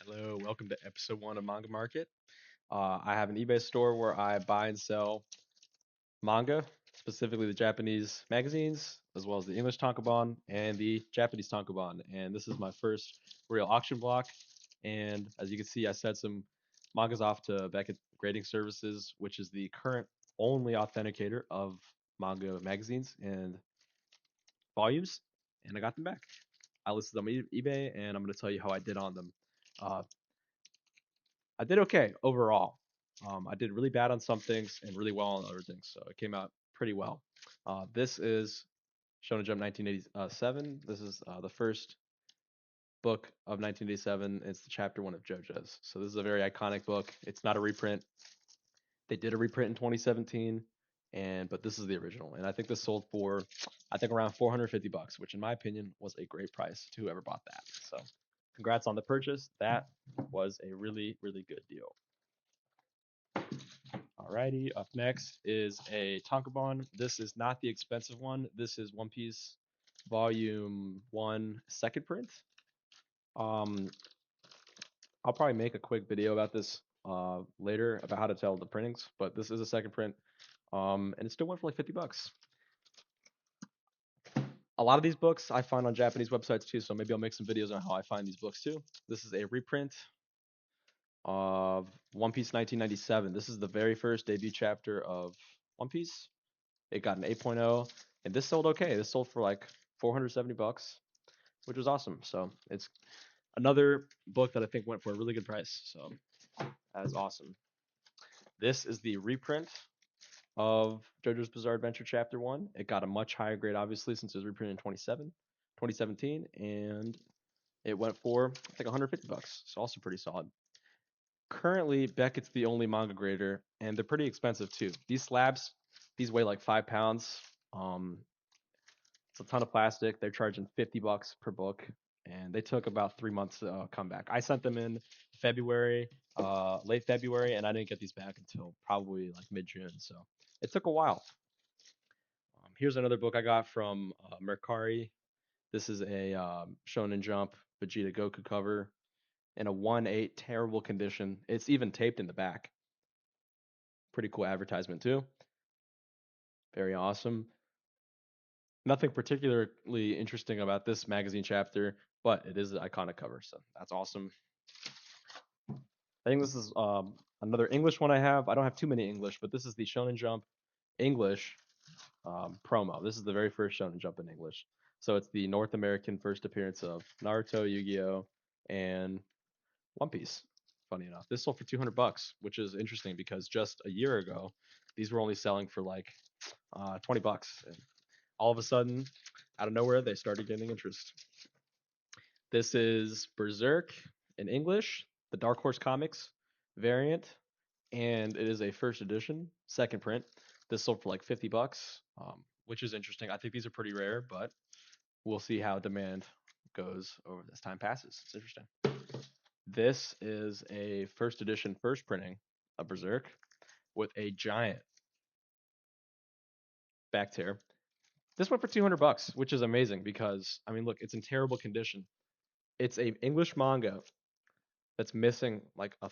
Hello, welcome to episode one of Manga Market. I have an eBay store where I buy and sell manga, specifically the Japanese magazines, as well as the English tankobon and the Japanese tankobon. And this is my first real auction block. And as you can see, I set some mangas off to Beckett Grading Services, which is the current only authenticator of manga magazines and volumes. And I got them back. I listed them on eBay, and I'm going to tell you how I did on them. Uh, I did okay overall. I did really bad on some things and really well on other things, so it came out pretty well. This is Shonen Jump 1987. This is the first book of 1987. It's the chapter one of JoJo's. So this is a very iconic book. It's not a reprint. They did a reprint in 2017, but this is the original. And I think this sold for, I think around 450 bucks, which in my opinion was a great price to whoever bought that. So congrats on the purchase. That was a really, really good deal. Alrighty, up next is a tankobon. This is not the expensive one. This is One Piece Volume 1 second print. Um, I'll probably make a quick video about this later about how to tell the printings, but this is a second print. And it still went for like 50 bucks. A lot of these books I find on Japanese websites too, so maybe I'll make some videos on how I find these books too. This is a reprint of One Piece 1997. This is the very first debut chapter of One Piece. It got an 8.0, and this sold okay. This sold for like 470 bucks, which was awesome. So it's another book that I think went for a really good price. So that is awesome. This is the reprint of JoJo's Bizarre Adventure Chapter 1. It got a much higher grade, obviously, since it was reprinted in 2017, and it went for, I think, 150 bucks. So also pretty solid. Currently, Beckett's the only manga grader, and they're pretty expensive too. These slabs, these weigh like 5 pounds. It's a ton of plastic. They're charging 50 bucks per book, and they took about 3 months to come back. I sent them in February, late February, and I didn't get these back until probably like mid-June. So it took a while. Here's another book I got from Mercari. This is a Shonen Jump Vegeta Goku cover in a 1/8 terrible condition. It's even taped in the back. Pretty cool advertisement too. Very awesome. Nothing particularly interesting about this magazine chapter, but it is an iconic cover, so that's awesome. I think this is another English one I have. I don't have too many English, but this is the Shonen Jump English promo. This is the very first Shonen Jump in English. So it's the North American first appearance of Naruto, Yu-Gi-Oh, and One Piece. Funny enough, this sold for 200 bucks, which is interesting because just a year ago, these were only selling for like 20 bucks. And all of a sudden, out of nowhere, they started getting interest. This is Berserk in English, the Dark Horse Comics variant, and it is a first edition, second print. This sold for like 50 bucks, which is interesting. I think these are pretty rare, but we'll see how demand goes over as time passes. It's interesting. This is a first edition, first printing of Berserk with a giant back tear. This went for 200 bucks, which is amazing because I mean, look, it's in terrible condition. It's a English manga that's missing like a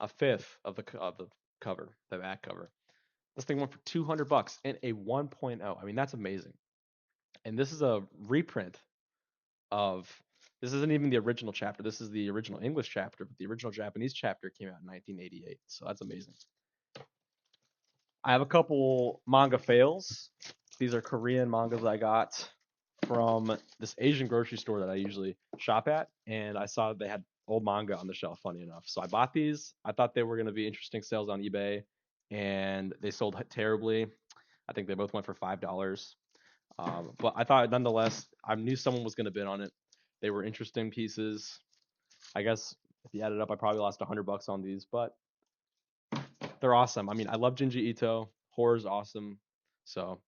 fifth of the cover, the back cover. This thing went for 200 bucks and a 1.0. I mean, that's amazing. And this is a reprint of. This isn't even the original chapter. This is the original English chapter, but the original Japanese chapter came out in 1988. So that's amazing. I have a couple manga fails. These are Korean mangas I got from this Asian grocery store that I usually shop at, and I saw they had old manga on the shelf, funny enough. So I bought these. I thought they were going to be interesting sales on eBay, and they sold terribly. I think they both went for $5. But I thought nonetheless, I knew someone was going to bid on it. They were interesting pieces. I guess if you add it up, I probably lost 100 bucks on these, but they're awesome. I mean, I love Junji Ito. Horror's awesome. So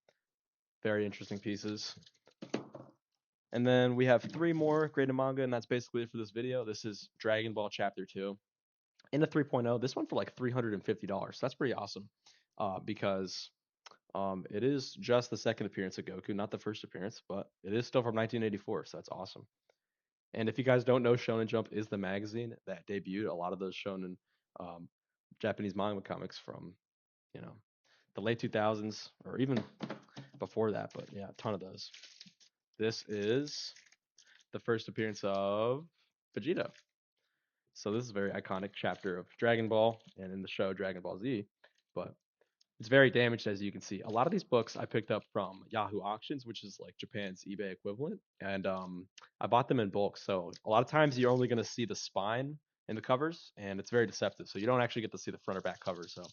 very interesting pieces. And then we have three more graded manga, and that's basically it for this video. This is Dragon Ball Chapter 2. In the 3.0, this one for like $350. That's pretty awesome because it is just the second appearance of Goku, not the first appearance, but it is still from 1984, so that's awesome. And if you guys don't know, Shonen Jump is the magazine that debuted a lot of those shonen um, Japanese manga comics from, you know, the late 2000s or even before that. But yeah, a ton of those. This is the first appearance of Vegeta. So this is a very iconic chapter of Dragon Ball and in the show Dragon Ball Z. But it's very damaged, as you can see. A lot of these books I picked up from Yahoo Auctions, which is like Japan's eBay equivalent, and I bought them in bulk. So a lot of times you're only going to see the spine in the covers, and it's very deceptive. So you don't actually get to see the front or back cover. So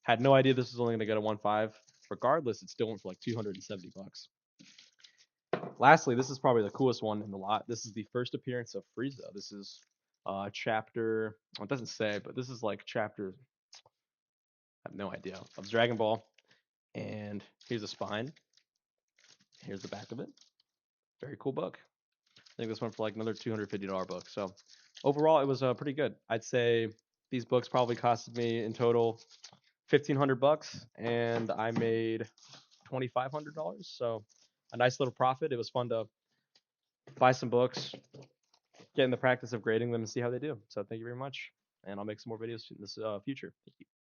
had no idea this was only going to get a 1.5. Regardless, it still went for like 270 bucks. Lastly, this is probably the coolest one in the lot. This is the first appearance of Frieza. This is chapter. Well, it doesn't say, but this is like chapter. I have no idea of Dragon Ball. And here's the spine. Here's the back of it. Very cool book. I think this went for like another $250 book. So overall, it was pretty good. I'd say these books probably costed me in total 1,500 bucks, and I made $2,500. So a nice little profit. It was fun to buy some books, get in the practice of grading them, and see how they do. So thank you very much, and I'll make some more videos in this future. Thank you.